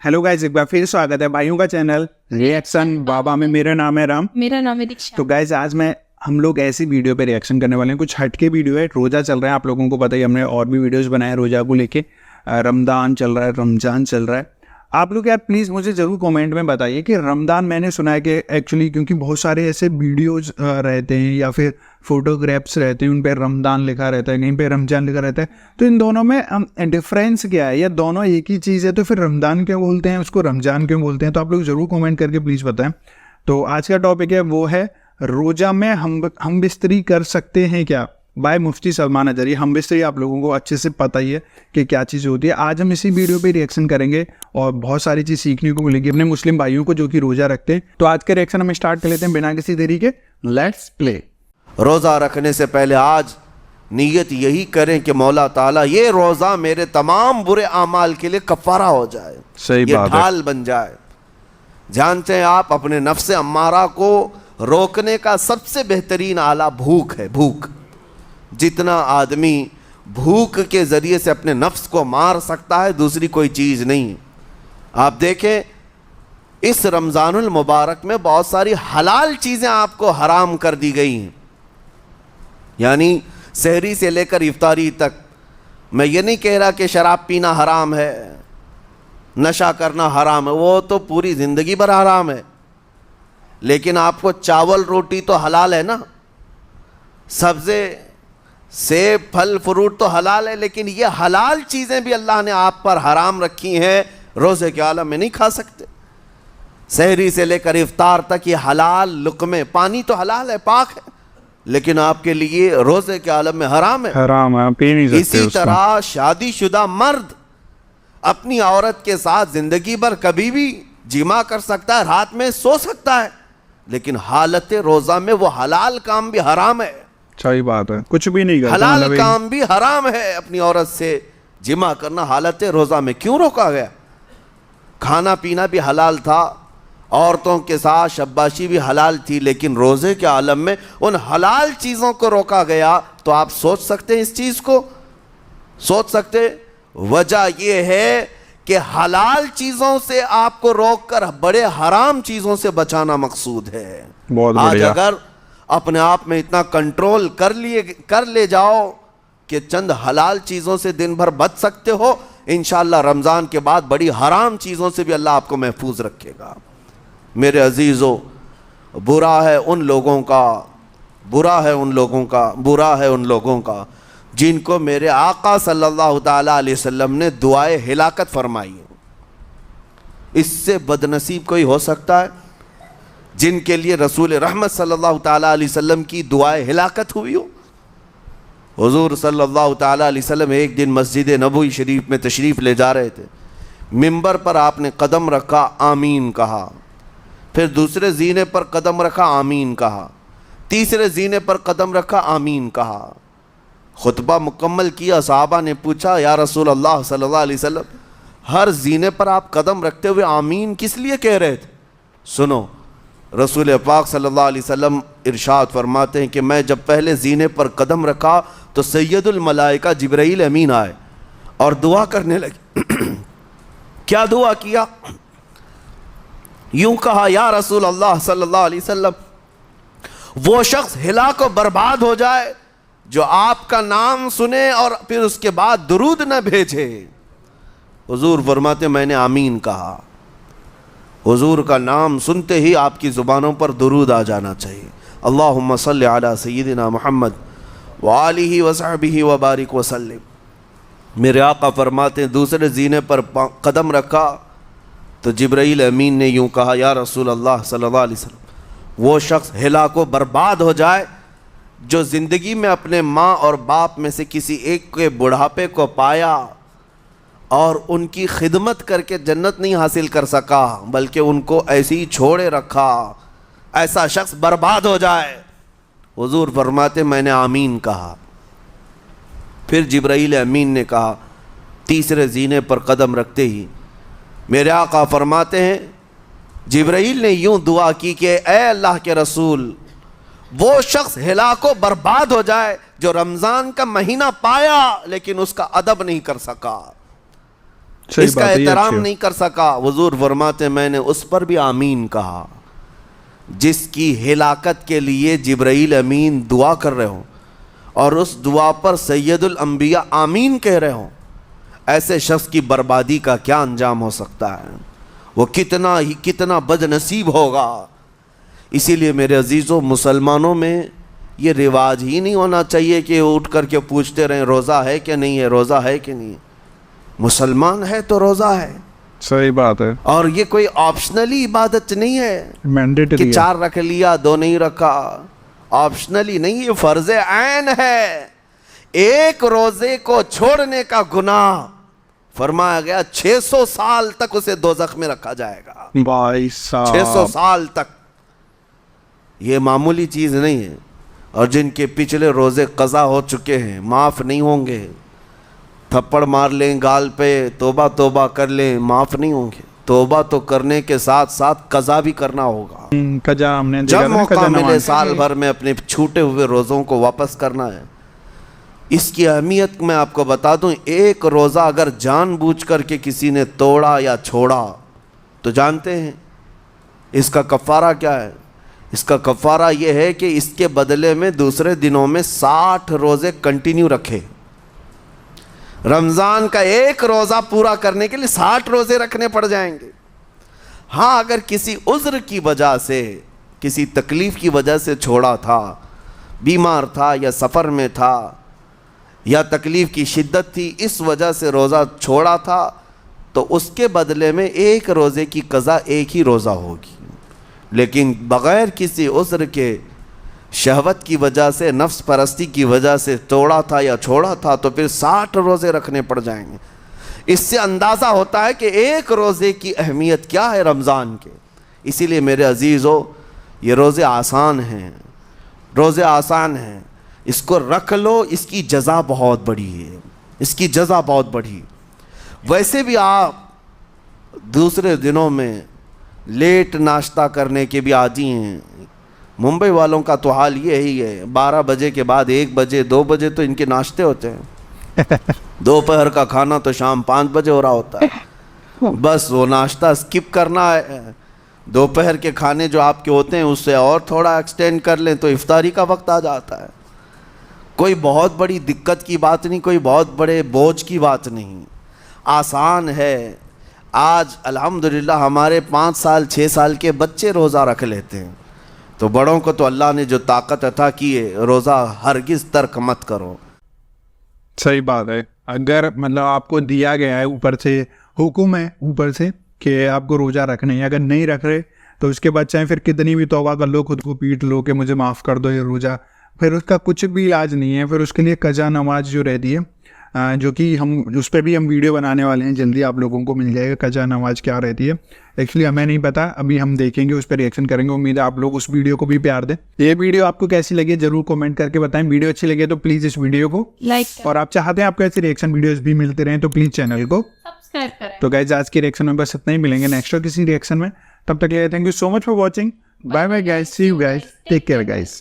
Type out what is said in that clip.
Hello guys, एक बार फिर स्वागत है भाइयों का चैनल रिएक्शन बाबा में। मेरा नाम है राम। मेरा नाम है दीक्षा। तो गाइस आज हम लोग ऐसी वीडियो पे रिएक्शन करने वाले हैं, कुछ हटके वीडियो है। रोज़ा चल रहा है, आप लोगों को पता ही, हमने और भी वीडियोस बनाए रोज़ा को लेके। रमज़ान चल रहा है, रमज़ान चल रहा है। आप लोग यार प्लीज़ मुझे ज़रूर कमेंट में बताइए कि रमज़ान, मैंने सुना है कि एक्चुअली क्योंकि बहुत सारे ऐसे वीडियोज़ रहते हैं या फिर फोटोग्राफ्स रहते हैं, उन पर रमज़ान लिखा रहता है, कहीं पे रमज़ान लिखा रहता है, तो इन दोनों में डिफरेंस क्या है, या दोनों एक ही चीज़ है? तो फिर रमज़ान क्यों बोलते हैं, उसको रमज़ान क्यों बोलते हैं? तो आप लोग ज़रूर कमेंट करके प्लीज़ बताएं। तो आज का टॉपिक है वो है रोज़ा में हम बिस्तरी कर सकते हैं क्या, बाय मुफ्ती सलमान अजहरी। हम बिस्तरी आप लोगों को अच्छे से पता ही है कि क्या चीज़ होती है। आज हम इसी वीडियो पे रिएक्शन करेंगे और बहुत सारी चीज़ सीखने को मिलेगी अपने मुस्लिम भाइयों को जो कि रोज़ा रखते हैं। तो आज के रिएक्शन हम स्टार्ट कर लेते हैं बिना किसी देरी के। Let's play. रोज़ा रखने से पहले आज नीयत यही करें कि मौला ताला ये रोज़ा मेरे तमाम बुरे आमाल के लिए कफ़ारा हो जाए, सही ये बात है। ढाल बन जाए। जानते हैं आप, अपने नफ्स अम्मारा को रोकने का सबसे बेहतरीन आला भूख है। भूख, जितना आदमी भूख के ज़रिए से अपने नफ्स को मार सकता है, दूसरी कोई चीज़ नहीं। आप देखें, इस रमज़ानुल मुबारक में बहुत सारी हलाल चीज़ें आपको हराम कर दी गई हैं। यानी सहरी से लेकर इफ्तारी तक। मैं ये नहीं कह रहा कि शराब पीना हराम है, नशा करना हराम है, वो तो पूरी ज़िंदगी भर हराम है। लेकिन आपको चावल रोटी तो हलाल है ना, सब्ज़े सेब फल फ्रूट तो हलाल है, लेकिन ये हलाल चीज़ें भी अल्लाह ने आप पर हराम रखी हैं। रोज़े के आलम में नहीं खा सकते। सहरी से लेकर इफ्तार तक ये हलाल लुक़मे। पानी तो हलाल है, पाक है, लेकिन आपके लिए रोज़े के आलम में हराम है, हराम है, पी नहीं सकते। इसी तरह शादीशुदा मर्द अपनी औरत के साथ ज़िंदगी भर कभी भी जिमा कर सकता है, रात में सो सकता है, लेकिन हालत रोज़ा में वो हलाल काम भी हराम है। सही बात है, कुछ भी नहीं करता। हलाल काम भी हराम है। अपनी औरत से जिमा करना हालत रोज़ा में क्यों रोका गया? खाना पीना भी हलाल था, औरतों के साथ शब्बाशी भी हलाल थी, लेकिन रोज़े के आलम में उन हलाल चीज़ों को रोका गया। तो आप सोच सकते हैं, इस चीज़ को सोच सकते। वजह यह है कि हलाल चीज़ों से आपको रोक कर बड़े हराम चीज़ों से बचाना मकसूद है। बहुत आज बढ़िया। अगर अपने आप में इतना कंट्रोल कर ले जाओ कि चंद हलाल चीज़ों से दिन भर बच सकते हो, इंशाअल्लाह रमज़ान के बाद बड़ी हराम चीज़ों से भी अल्लाह आपको महफूज रखेगा। मेरे अजीज़ों, बुरा है उन लोगों का जिनको मेरे आका सल्लल्लाहु ताला अलैहि वसल्लम ने दुआए हिलाकत फरमाई। इससे बदनसीब कोई हो सकता है जिनके लिए रसूल रहमत सल्लल्लाहु ताला अलैहि वसल्लम की दुआए हिलाकत हुई हो। हुजूर सल्लल्लाहु ताला अलैहि वसल्लम एक दिन मस्जिद नबवी शरीफ में तशरीफ़ ले जा रहे थे। मिंबर पर आपने कदम रखा, आमीन कहा। फिर दूसरे जीने पर कदम रखा, आमीन कहा। तीसरे जीने पर कदम रखा, आमीन कहा। खुतबा मुकम्मल किया। सहाबा ने पूछा, या रसूल अल्लाह सल्लल्लाहु अलैहि वसल्लम, हर जीने पर आप कदम रखते हुए आमीन किस लिए कह रहे थे? सुनो, रसूल पाक सल्लल्लाहु अलैहि वसल्लम इरशाद फरमाते हैं कि मैं जब पहले जीने पर कदम रखा तो सैयदुल मलाइका जिब्राइल अमीन आए और दुआ करने लगे। क्या दुआ किया? यूं कहा, या रसूल अल्लाह सल्लल्लाहु अलैहि वसल्लम, वो शख्स हिलाक और बर्बाद हो जाए जो आपका नाम सुने और फिर उसके बाद दुरूद न भेजे। हुजूर फरमाते, मैंने आमीन कहा। हुजूर का नाम सुनते ही आपकी ज़ुबानों पर दुरूद आ जाना चाहिए। अल्लाहुम्मा सल्लि अला सय्यिदिना मुहम्मद व आलिहि व सहबिहि व बारिक व सल्लिम। मेरे आका फरमाते हैं, दूसरे जीने पर कदम रखा तो जिब्राइल अमीन ने यूँ कहा, या रसूल अल्लाह सल्लल्लाहु अलैहि वसल्लम, वो शख्स हिलाको बर्बाद हो जाए जो ज़िंदगी में अपने माँ और बाप में से किसी एक के बुढ़ापे को पाया और उनकी खिदमत करके जन्नत नहीं हासिल कर सका, बल्कि उनको ऐसे ही छोड़े रखा। ऐसा शख्स बर्बाद हो जाए। हुजूर फरमाते, मैंने आमीन कहा। फिर जिब्राइल अमीन ने कहा, तीसरे जीने पर कदम रखते ही मेरे आका फरमाते हैं, जिब्राइल ने यूं दुआ की कि ए अल्लाह के रसूल, वो शख्स हिलाको बर्बाद हो जाए जो रमज़ान का महीना पाया लेकिन उसका अदब नहीं कर सका। صحیح اس کا بات ہے، یہ احترام اچھی ہے۔ نہیں کر سکا، حضور فرماتے میں نے اس پر بھی آمین کہا جس کی ہلاکت کے لیے جبرائیل امین دعا کر رہے ہوں اور اس دعا پر سید الانبیاء آمین کہہ رہے ہوں، ایسے شخص کی بربادی کا کیا انجام ہو سکتا ہے؟ وہ کتنا بد نصیب ہوگا۔ اسی لیے میرے عزیزوں، مسلمانوں میں یہ رواج ہی نہیں ہونا چاہیے کہ اٹھ کر کے پوچھتے رہیں روزہ ہے کہ نہیں ہے، روزہ ہے کہ نہیں ہے۔ مسلمان ہے تو روزہ ہے، صحیح بات ہے، اور یہ کوئی آپشنلی عبادت نہیں ہے مینڈیٹری کہ ہے۔ 4 رکھ لیا 2 نہیں رکھا، آپشنلی نہیں، یہ فرض عین ہے۔ ایک روزے کو چھوڑنے کا گناہ فرمایا گیا 600 سال تک اسے دوزخ میں رکھا جائے گا، بھائی 600 صاحب، سال تک۔ یہ معمولی چیز نہیں ہے، اور جن کے پچھلے روزے قضا ہو چکے ہیں معاف نہیں ہوں گے، تھپڑ مار لیں گال پہ، توبہ توبہ کر لیں، معاف نہیں ہوں گے۔ توبہ تو کرنے کے ساتھ ساتھ قضا بھی کرنا ہوگا۔ قضا ہم نے دیکھا جب تھا نا، موقع قضا ملے نماز۔ سال بھر میں اپنے چھوٹے ہوئے روزوں کو واپس کرنا ہے۔ اس کی اہمیت میں آپ کو بتا دوں، ایک روزہ اگر جان بوجھ کر کے کسی نے توڑا یا چھوڑا تو جانتے ہیں اس کا کفارہ کیا ہے؟ اس کا کفارہ یہ ہے کہ اس کے بدلے میں دوسرے دنوں میں 60 روزے کنٹینیو رکھے۔ رمضان کا ایک روزہ پورا کرنے کے لیے 60 روزے رکھنے پڑ جائیں گے۔ ہاں، اگر کسی عذر کی وجہ سے، کسی تکلیف کی وجہ سے چھوڑا تھا، بیمار تھا یا سفر میں تھا یا تکلیف کی شدت تھی، اس وجہ سے روزہ چھوڑا تھا، تو اس کے بدلے میں ایک روزے کی قضا ایک ہی روزہ ہوگی۔ لیکن بغیر کسی عذر کے، شہوت کی وجہ سے، نفس پرستی کی وجہ سے توڑا تھا یا چھوڑا تھا، تو پھر 60 روزے رکھنے پڑ جائیں گے۔ اس سے اندازہ ہوتا ہے کہ ایک روزے کی اہمیت کیا ہے رمضان کے۔ اسی لیے میرے عزیزو، یہ روزے آسان ہیں، روزے آسان ہیں، اس کو رکھ لو، اس کی جزا بہت بڑی ہے، اس کی جزا بہت بڑی۔ ویسے بھی آپ دوسرے دنوں میں لیٹ ناشتہ کرنے کے بھی عادی ہیں۔ ممبئی والوں کا تو حال یہی ہے، 12 بجے کے بعد 1 بجے 2 بجے تو ان کے ناشتے ہوتے ہیں، دوپہر کا کھانا تو شام 5 بجے ہو رہا ہوتا ہے۔ بس وہ ناشتہ سکپ کرنا ہے، دوپہر کے کھانے جو آپ کے ہوتے ہیں اس سے اور تھوڑا ایکسٹینڈ کر لیں تو افطاری کا وقت آ جاتا ہے۔ کوئی بہت بڑی دقت کی بات نہیں، کوئی بہت بڑے بوجھ کی بات نہیں، آسان ہے۔ آج الحمدللہ ہمارے 5 سال 6 سال کے بچے روزہ رکھ لیتے ہیں، تو بڑوں کو تو اللہ نے جو طاقت عطا کی ہے، روزہ ہرگز ترک مت کرو۔ صحیح بات ہے، اگر مطلب آپ کو دیا گیا ہے، اوپر سے حکم ہے اوپر سے کہ آپ کو روزہ رکھنا ہے، اگر نہیں رکھ رہے تو اس کے بعد چاہے پھر کتنی بھی توبہ کر لو، خود کو پیٹ لو کہ مجھے معاف کر دو یہ روزہ، پھر اس کا کچھ بھی علاج نہیں ہے۔ پھر اس کے لیے قضا نماز جو رہتی ہے، جو کہ ہم اس پہ بھی ہم ویڈیو بنانے والے ہیں، جلدی آپ لوگوں کو مل جائے گا قضا نماز کیا رہتی ہے۔ ایکچولی ہمیں نہیں پتا، ابھی ہم دیکھیں گے، اس پہ ریئیکشن کریں گے۔ امید ہے آپ لوگ اس ویڈیو کو بھی پیار دیں۔ یہ ویڈیو آپ کو کیسی لگی ضرور کمنٹ کر کے بتائیں۔ ویڈیو اچھی لگے تو پلیز اس ویڈیو کو لائک اور آپ چاہتے ہیں آپ کو ایسے ریئیکشن ویڈیوز بھی ملتے رہیں تو پلیز چینل کو سبسکرائب کریں۔ تو گائز آج کی ریئیکشن میں بس اتنا ہی، ملیں گے نیکسٹ اور کسی ریئیکشن میں، تب تک کے لیے thank you so much for watching, bye bye guys, see you guys, take care guys.